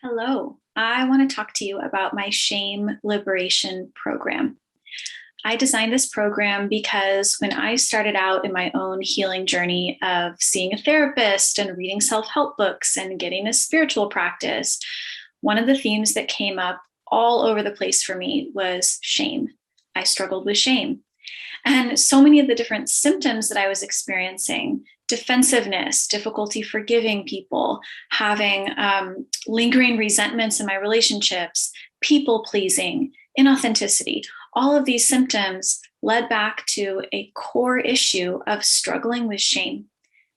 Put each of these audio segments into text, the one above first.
Hello, I want to talk to you about my shame liberation program. I designed this program because when I started out in my own healing journey of seeing a therapist and reading self help books and getting a spiritual practice, one of the themes that came up all over the place for me was shame. I struggled with shame. And so many of the different symptoms that I was experiencing, defensiveness, difficulty forgiving people, having lingering resentments in my relationships, people pleasing, inauthenticity, all of these symptoms led back to a core issue of struggling with shame.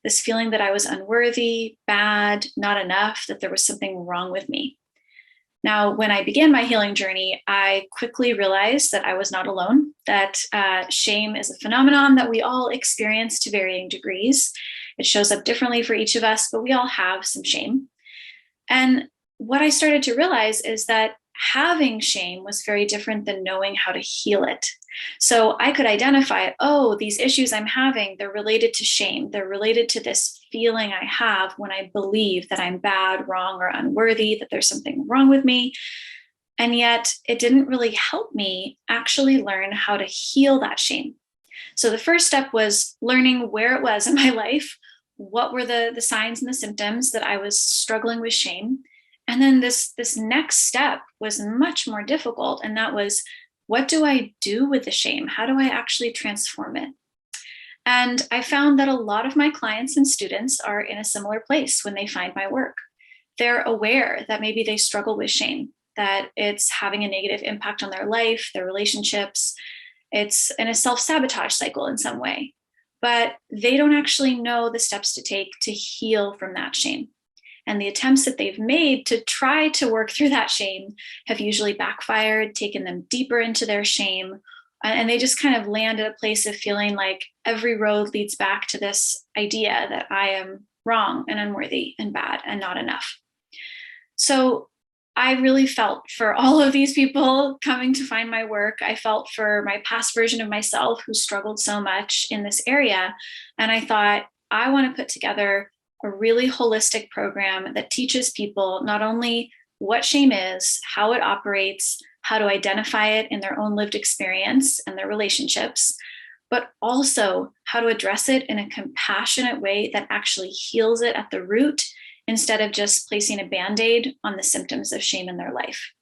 This feeling that I was unworthy, bad, not enough, that there was something wrong with me. Now, when I began my healing journey, I quickly realized that I was not alone, that shame is a phenomenon that we all experience to varying degrees. It shows up differently for each of us, but we all have some shame. And what I started to realize is that having shame was very different than knowing how to heal it. So I could identify, oh, these issues I'm having, they're related to shame. They're related to this feeling I have when I believe that I'm bad, wrong, or unworthy, that there's something wrong with me. And yet it didn't really help me actually learn how to heal that shame. So the first step was learning where it was in my life. What were the signs and the symptoms that I was struggling with shame? And then this next step was much more difficult. And that was, what do I do with the shame? How do I actually transform it? And I found that a lot of my clients and students are in a similar place when they find my work. They're aware that maybe they struggle with shame, that it's having a negative impact on their life, their relationships. It's in a self-sabotage cycle in some way, but they don't actually know the steps to take to heal from that shame. And the attempts that they've made to try to work through that shame have usually backfired, taken them deeper into their shame. And they just kind of land at a place of feeling like every road leads back to this idea that I am wrong and unworthy and bad and not enough. So I really felt for all of these people coming to find my work. I felt for my past version of myself who struggled so much in this area. And I thought, I want to put together a really holistic program that teaches people not only what shame is, how it operates, how to identify it in their own lived experience and their relationships, but also how to address it in a compassionate way that actually heals it at the root instead of just placing a Band-Aid on the symptoms of shame in their life.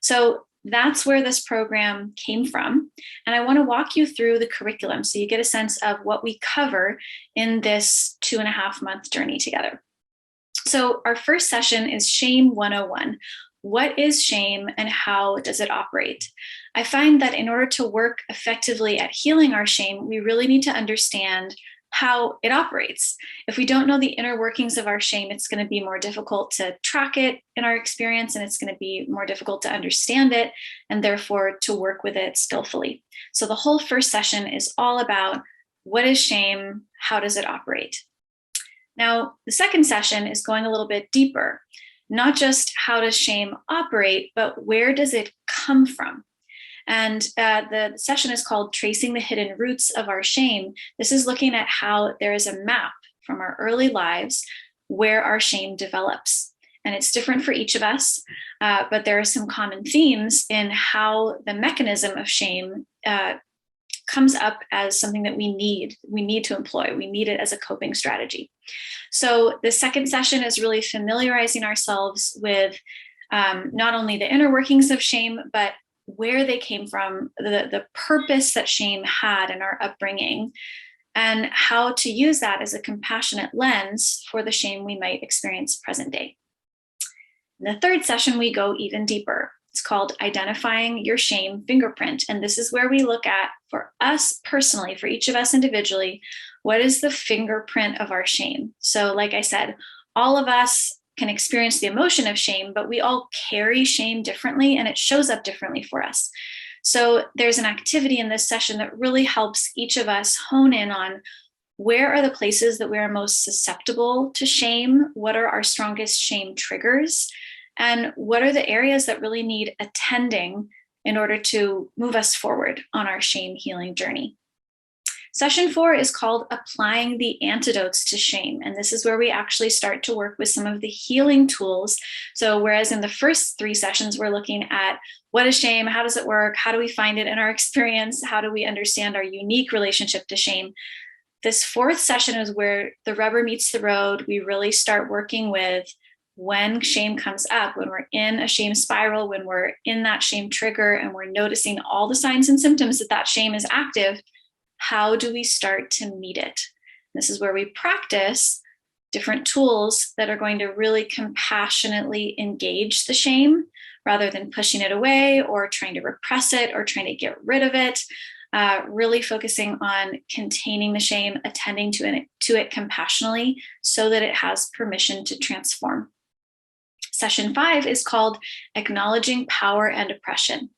So that's where this program came from. And I want to walk you through the curriculum so you get a sense of what we cover in this 2.5-month journey together. So our first session is Shame 101. What is shame and how does it operate? I find that in order to work effectively at healing our shame, we really need to understand how it operates. If we don't know the inner workings of our shame, it's going to be more difficult to track it in our experience, and it's going to be more difficult to understand it and therefore to work with it skillfully. So the whole first session is all about what is shame? How does it operate? Now, the second session is going a little bit deeper, not just how does shame operate, but where does it come from? And the session is called Tracing the Hidden Roots of Our Shame. This is looking at how there is a map from our early lives where our shame develops. And it's different for each of us, but there are some common themes in how the mechanism of shame comes up as something that we need to employ. We need it as a coping strategy. So the second session is really familiarizing ourselves with not only the inner workings of shame, but where they came from, the purpose that shame had in our upbringing, and how to use that as a compassionate lens for the shame we might experience present day. In the third session, we go even deeper. It's called Identifying Your Shame Fingerprint. And this is where we look at, for us personally, for each of us individually, what is the fingerprint of our shame? So like I said, all of us can experience the emotion of shame, but we all carry shame differently and it shows up differently for us. So there's an activity in this session that really helps each of us hone in on where are the places that we are most susceptible to shame? What are our strongest shame triggers? And what are the areas that really need attending in order to move us forward on our shame healing journey? Session 4 is called Applying the Antidotes to Shame. And this is where we actually start to work with some of the healing tools. So whereas in the first 3 sessions, we're looking at what is shame? How does it work? How do we find it in our experience? How do we understand our unique relationship to shame? This 4th session is where the rubber meets the road. We really start working with when shame comes up, when we're in a shame spiral, when we're in that shame trigger, and we're noticing all the signs and symptoms that that shame is active. How do we start to meet it? This is where we practice different tools that are going to really compassionately engage the shame rather than pushing it away or trying to repress it or trying to get rid of it. Really focusing on containing the shame, attending to it compassionately so that it has permission to transform. Session 5 is called Acknowledging Power and Oppression.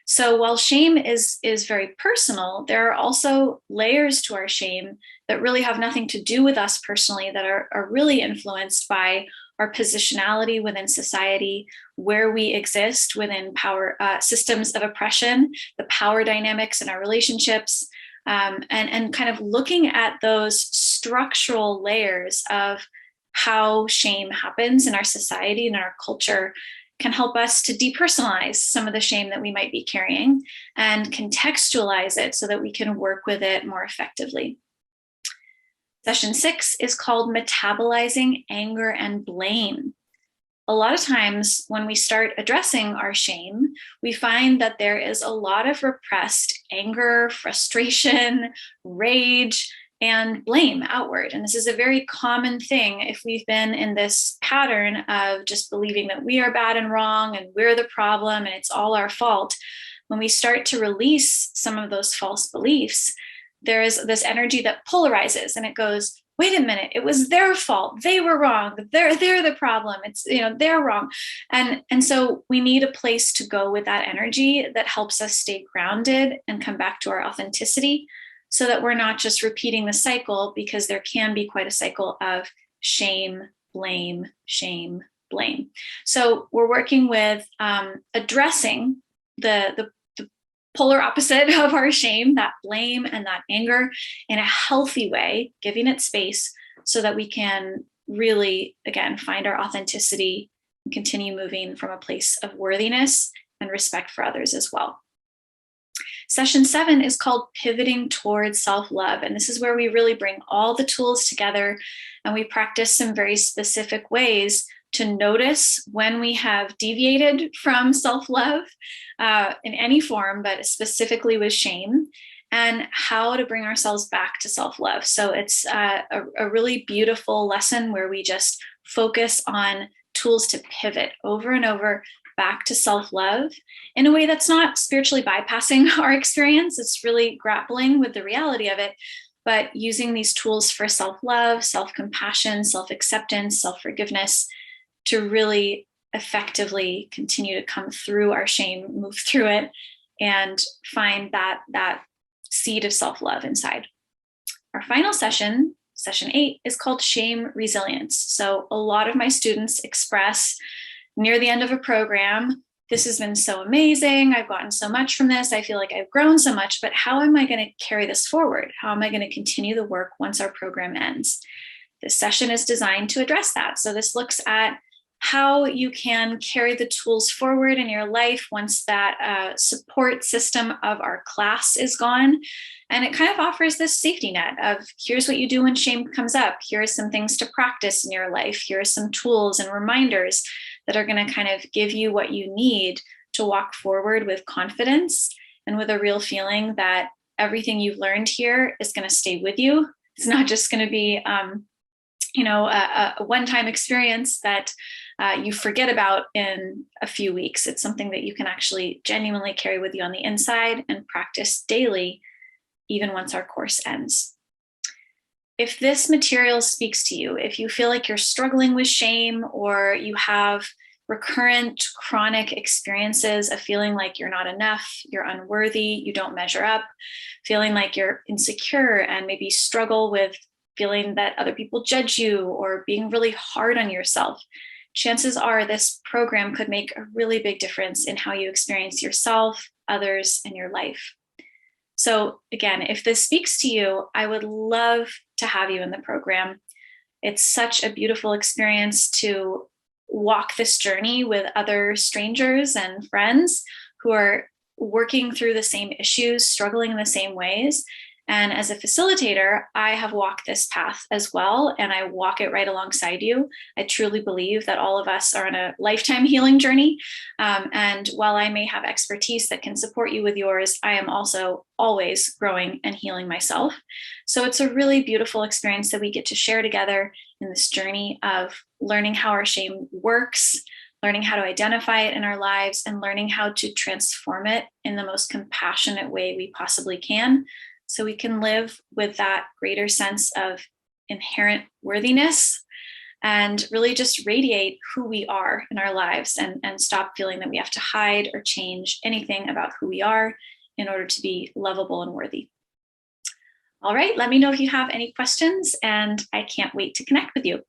So while shame is very personal, there are also layers to our shame that really have nothing to do with us personally, that are really influenced by our positionality within society, where we exist within power systems of oppression, the power dynamics in our relationships, and kind of looking at those structural layers of how shame happens in our society and in our culture can help us to depersonalize some of the shame that we might be carrying and contextualize it so that we can work with it more effectively. Session 6 is called Metabolizing Anger and Blame. A lot of times when we start addressing our shame, we find that there is a lot of repressed anger, frustration, rage, and blame outward. And this is a very common thing if we've been in this pattern of just believing that we are bad and wrong and we're the problem and it's all our fault. When we start to release some of those false beliefs, there is this energy that polarizes and it goes, wait a minute, it was their fault. They were wrong. They're the problem. It's, they're wrong. And so we need a place to go with that energy that helps us stay grounded and come back to our authenticity, so that we're not just repeating the cycle, because there can be quite a cycle of shame, blame, shame, blame. So we're working with addressing the polar opposite of our shame, that blame and that anger, in a healthy way, giving it space so that we can really, again, find our authenticity and continue moving from a place of worthiness and respect for others as well. Session 7 is called Pivoting Towards Self-Love. And this is where we really bring all the tools together and we practice some very specific ways to notice when we have deviated from self-love in any form, but specifically with shame, and how to bring ourselves back to self-love. So it's a really beautiful lesson where we just focus on tools to pivot over and over back to self-love in a way that's not spiritually bypassing our experience. It's really grappling with the reality of it, but using these tools for self-love, self-compassion, self-acceptance, self-forgiveness to really effectively continue to come through our shame, move through it, and find that seed of self-love inside. Our final session, session 8, is called Shame Resilience. So a lot of my students express near the end of a program, this has been so amazing. I've gotten so much from this. I feel like I've grown so much, but how am I going to carry this forward? How am I going to continue the work once our program ends? This session is designed to address that. So this looks at how you can carry the tools forward in your life once that support system of our class is gone. And it kind of offers this safety net of, here's what you do when shame comes up. Here are some things to practice in your life. Here are some tools and reminders that are going to kind of give you what you need to walk forward with confidence and with a real feeling that everything you've learned here is going to stay with you. It's not just going to be, a one-time experience that you forget about in a few weeks. It's something that you can actually genuinely carry with you on the inside and practice daily, even once our course ends. If this material speaks to you, if you feel like you're struggling with shame or you have recurrent chronic experiences of feeling like you're not enough, you're unworthy, you don't measure up, feeling like you're insecure and maybe struggle with feeling that other people judge you or being really hard on yourself, chances are this program could make a really big difference in how you experience yourself, others, and your life. So again, if this speaks to you, I would love to have you in the program. It's such a beautiful experience to walk this journey with other strangers and friends who are working through the same issues, struggling in the same ways. And as a facilitator, I have walked this path as well, and I walk it right alongside you. I truly believe that all of us are on a lifetime healing journey. And while I may have expertise that can support you with yours, I am also always growing and healing myself. So it's a really beautiful experience that we get to share together in this journey of learning how our shame works, learning how to identify it in our lives, and learning how to transform it in the most compassionate way we possibly can, so we can live with that greater sense of inherent worthiness and really just radiate who we are in our lives, and stop feeling that we have to hide or change anything about who we are in order to be lovable and worthy. All right, let me know if you have any questions, and I can't wait to connect with you.